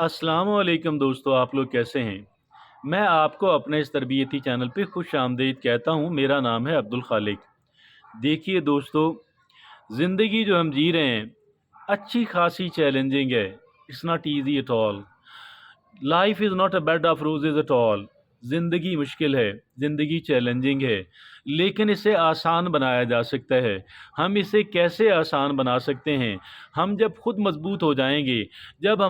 अस्सलाम वालेकुम दोस्तों, आप लोग कैसे हैं? मैं आपको अपने इस तरबियती चैनल पे खुश आमदीद कहता हूँ। मेरा नाम है अब्दुल खालिक। देखिए दोस्तों, ज़िंदगी जो हम जी रहे हैं, अच्छी खासी चैलेंजिंग है। It's not easy at all. Life is not a bed of roses at all. ज़िंदगी मुश्किल है, ज़िंदगी चैलेंजिंग है, लेकिन इसे आसान बनाया जा सकता है। हम इसे कैसे आसान बना सकते हैं? हम जब खुद मज़बूत हो जाएँगे, जब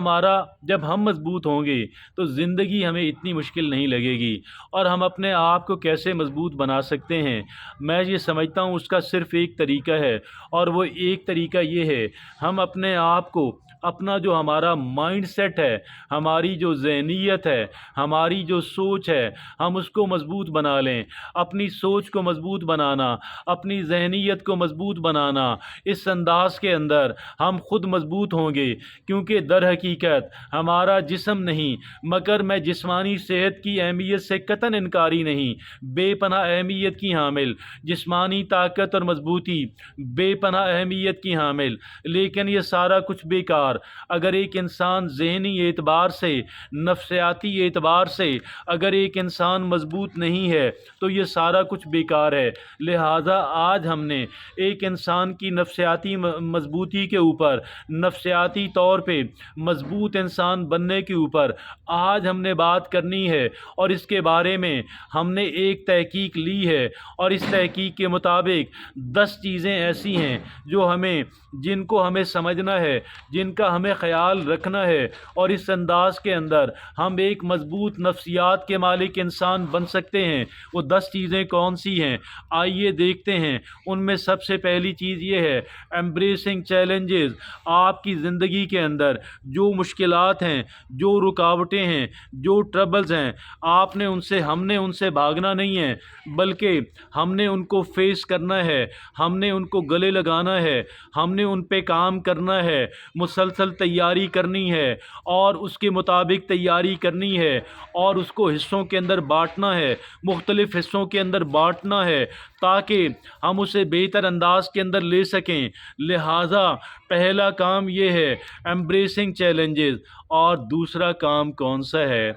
हम मज़बूत होंगे, तो ज़िंदगी हमें इतनी मुश्किल नहीं लगेगी। और हम अपने आप को कैसे मज़बूत बना सकते हैं? मैं ये समझता हूँ उसका सिर्फ़ एक तरीका है, और वो एक तरीका ये है, हम अपने आप को, अपना जो हमारा माइंडसेट है, हमारी जो ज़हनियत है, हमारी जो सोच है, हम उसको मज़बूत बना लें। अपनी सोच को मज़बूत बनाना, अपनी ज़हनियत को मज़बूत बनाना, इस अंदाज़ के अंदर हम खुद मज़बूत होंगे, क्योंकि दर हकीकत हमारा जिस्म नहीं, मगर मैं जिस्मानी सेहत की अहमियत से कतई इनकारी नहीं, बेपनाह अहमियत की हामिल, जिस्मानी ताकत और मज़बूती बेपनाह अहमियत की हामिल। लेकिन ये सारा कुछ बेकार अगर एक इंसान ज़हनी एतबार से, नफ्सियाती एतबार से अगर एक इंसान मज़बूत नहीं है, तो ये सारा कुछ बेकार है। लिहाजा आज हमने एक इंसान की नफ्सियाती मज़बूती के ऊपर, नफ्सियाती तौर पे मज़बूत इंसान बनने के ऊपर आज हमने बात करनी है, और इसके बारे में हमने एक तहकीक ली है, और इस तहकीक के मुताबिक 10 चीज़ें ऐसी हैं जिनको हमें समझना है, जिनका हमें ख़याल रखना है, और इस अंदाज़ के अंदर हम एक मज़बूत नफ्सियात के मालिक इंसान बन सकते हैं। वो 10 चीज़ें कौन सी हैं, आइए देखते हैं। उनमें सबसे पहली चीज़ ये है, एम्ब्रेसिंग चैलेंजेस। आपकी ज़िंदगी के अंदर जो मुश्किलात हैं, जो रुकावटें हैं, जो ट्रबल्स हैं, हमने उनसे भागना नहीं है, बल्कि हमने उनको फेस करना है, हमने उनको गले लगाना है, हमने उन पे काम करना है, मुसलसल तैयारी करनी है, और उसके मुताबिक तैयारी करनी है, और उसको हिस्सों के अंदर बांटना है, मुख्तलिफ़ हिस्सों के अंदर बांटना है, ताकि हम उसे बेहतर अंदाज के अंदर ले सकें। लिहाजा पहला काम ये है, एम्ब्रेसिंग चैलेंजेस। और दूसरा काम कौन सा है?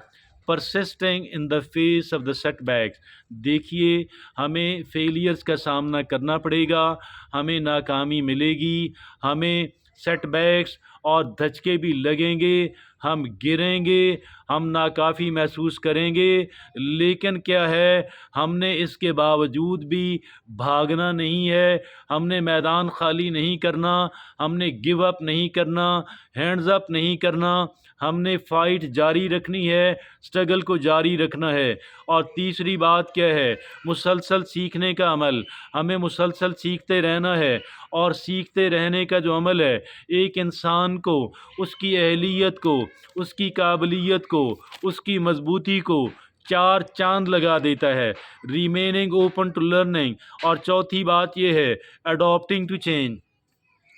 Persisting in the face of the setbacks. देखिए, हमें फेलियर्स का सामना करना पड़ेगा, हमें नाकामी मिलेगी, हमें सेटबैक्स और धचके भी लगेंगे, हम गिरेंगे, हम नाकाफ़ी महसूस करेंगे, लेकिन क्या है, हमने इसके बावजूद भी भागना नहीं है, हमने मैदान खाली नहीं करना, हमने गिव अप नहीं करना, हैंड्स अप नहीं करना, हमने फ़ाइट जारी रखनी है, स्ट्रगल को जारी रखना है। और तीसरी बात क्या है? मुसलसल सीखने का अमल। हमें मुसलसल सीखते रहना है, और सीखते रहने का जो अमल है, एक इंसान को, उसकी अहलियत को, उसकी काबिलियत को, उसकी मजबूती को 4 चाँद लगा देता है। Remaining open to learning. और चौथी बात यह है, अडॉप्टिंग टू चेंज।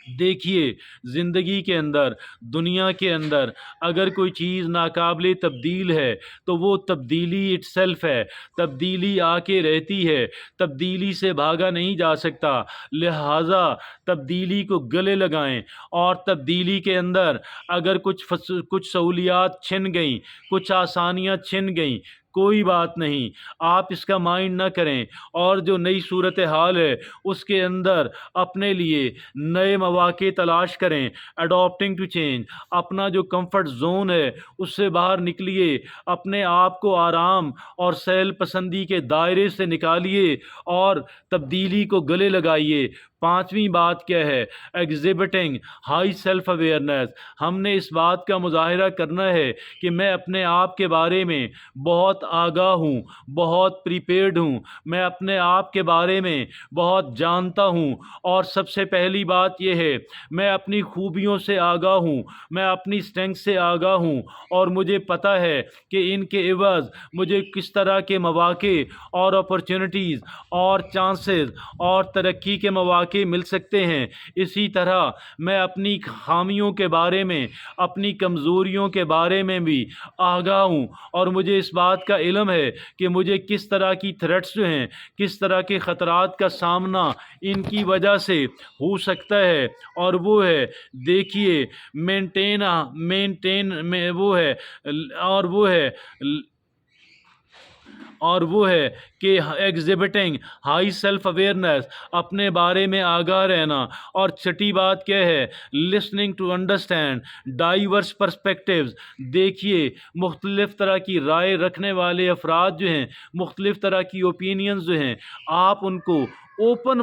देखिए, ज़िंदगी के अंदर, दुनिया के अंदर अगर कोई चीज़ नाकाबिले तब्दील है, तो वो तब्दीली इटसेल्फ है। तब्दीली आके रहती है, तब्दीली से भागा नहीं जा सकता। लिहाजा तब्दीली को गले लगाएं, और तब्दीली के अंदर अगर कुछ सहूलियात छिन गईं, कुछ आसानियाँ छिन गईं, कोई बात नहीं, आप इसका माइंड ना करें, और जो नई सूरत हाल है उसके अंदर अपने लिए नए मौक़े तलाश करें। Adopting to change. अपना जो कंफर्ट ज़ोन है उससे बाहर निकलिए, अपने आप को आराम और सहल पसंदी के दायरे से निकालिए, और तब्दीली को गले लगाइए। पाँचवीं बात क्या है? एग्ज़िबिटिंग हाई सेल्फ अवेयरनेस। हमने इस बात का मुज़ाहिरा करना है कि मैं अपने आप के बारे में बहुत आगाह हूँ, बहुत प्रिपेयर्ड हूँ, मैं अपने आप के बारे में बहुत जानता हूँ। और सबसे पहली बात यह है, मैं अपनी खूबियों से आगाह हूँ, मैं अपनी स्ट्रेंथ से आगाह हूँ, और मुझे पता है कि इनके इवज़ मुझे किस तरह के मौक़े और अपॉर्चुनिटीज़ और चांसेस और तरक्की के मौक़े مواقع مل سکتے ہیں، اسی طرح میں اپنی خامیوں کے بارے میں، اپنی کمزوریوں کے بارے میں بھی آگاہ ہوں، اور مجھے اس بات کا علم ہے کہ مجھے کس طرح کی تھریٹس جو ہیں، کس طرح کے خطرات کا سامنا ان کی وجہ سے ہو سکتا ہے، اور وہ ہے دیکھیے وہ ہے کہ ایگزیبٹنگ ہائی سیلف اویئرنیس، اپنے بارے میں آگاہ رہنا، اور چھٹی بات کیا ہے، listening to understand diverse perspectives, دیکھیے مختلف طرح کی رائے رکھنے والے افراد جو ہیں، مختلف طرح کی اوپینینز جو ہیں، آپ ان کو اوپن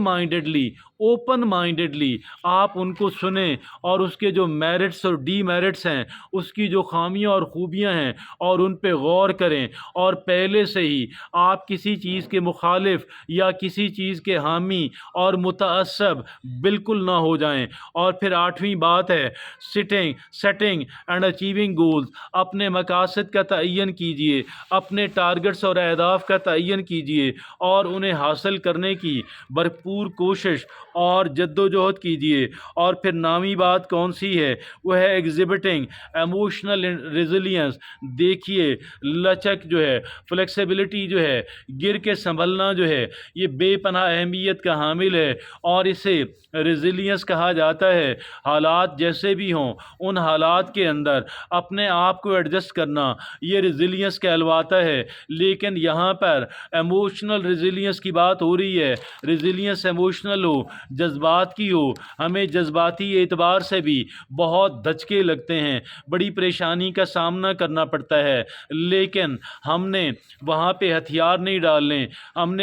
مائنڈڈلی آپ ان کو سنیں، اور اس کے جو میرٹس اور ڈی میرٹس ہیں، اس کی جو خامیاں اور خوبیاں ہیں، اور ان پہ غور کریں، اور پہلے سے ہی آپ کسی چیز کے مخالف یا کسی چیز کے حامی اور متعصب بالکل نہ ہو جائیں۔ اور پھر 8ویں بات ہے سیٹنگ اینڈ اچیونگ گولز، اپنے مقاصد کا تعین کیجئے، اپنے ٹارگٹس اور اہداف کا تعین کیجئے، اور انہیں حاصل کرنے کی بھرپور کوشش اور جدوجہد کیجیے۔ اور پھر 9ویں بات کون سی ہے، وہ ہے ایگزیبٹنگ ایموشنل ریزیلینس، دیکھیے لچک جو ہے، فلیکسیبلٹی جو ہے، گر کے سنبھلنا جو ہے، یہ بے پناہ اہمیت کا حامل ہے، اور اسے ریزیلینس کہا جاتا ہے۔ حالات جیسے بھی ہوں، ان حالات کے اندر اپنے آپ کو ایڈجسٹ کرنا، یہ ریزیلینس کہلواتا ہے۔ لیکن یہاں پر ایموشنل ریزیلینس کی بات ہو رہی ہے، ریزیلینس ایموشنل ہو، جذبات کی ہو، ہمیں جذباتی اعتبار سے بھی بہت دھچکے لگتے ہیں، بڑی پریشانی کا سامنا کرنا پڑتا ہے، لیکن ہم نے وہاں پہ ہتھیار نہیں ڈالنے، ہم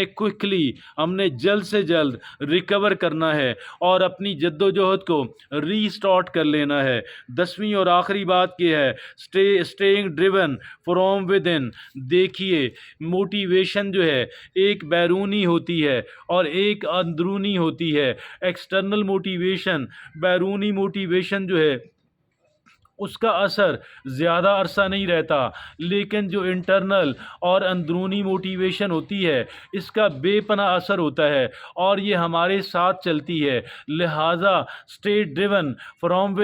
نے جلد سے جلد ریکور کرنا ہے، اور اپنی جد و جہد کو ری سٹارٹ کر لینا ہے۔ 10ویں اور آخری بات یہ ہے staying driven from with in, دیکھیے موٹیویشن جو ہے ایک بیرونی ہوتی ہے اور ایک اندرونی ہوتی ہے۔ ایکسٹرنل موٹیویشن، بیرونی موٹیویشن جو ہے اس کا اثر زیادہ عرصہ نہیں رہتا، لیکن جو انٹرنل اور اندرونی موٹیویشن ہوتی ہے اس کا بے پناہ اثر ہوتا ہے، اور یہ ہمارے ساتھ چلتی ہے۔ لہٰذا stay driven from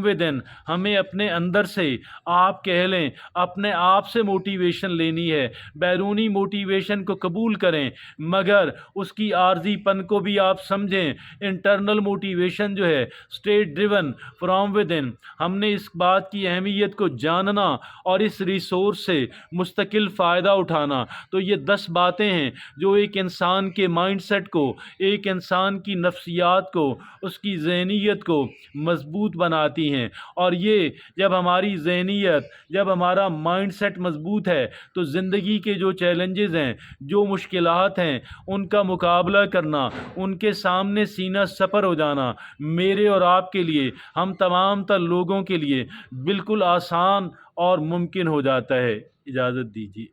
with in, ہمیں اپنے اندر سے، آپ کہہ لیں اپنے آپ سے موٹیویشن لینی ہے۔ بیرونی موٹیویشن کو قبول کریں، مگر اس کی عارضی پن کو بھی آپ سمجھیں۔ انٹرنل موٹیویشن جو ہے stay driven from with in, ہم نے اس بات کی اہمیت کو جاننا اور اس ریسورس سے مستقل فائدہ اٹھانا۔ تو یہ 10 باتیں ہیں جو ایک انسان کے مائنڈ سیٹ کو، ایک انسان کی نفسیات کو، اس کی ذہنیت کو مضبوط بناتی ہیں، اور یہ جب ہماری ذہنیت، جب ہمارا مائنڈ سیٹ مضبوط ہے تو زندگی کے جو چیلنجز ہیں، جو مشکلات ہیں، ان کا مقابلہ کرنا، ان کے سامنے سینہ سپر ہو جانا میرے اور آپ کے لیے، ہم تمام تر لوگوں کے لیے بالکل آسان اور ممکن ہو جاتا ہے۔ اجازت دیجیے۔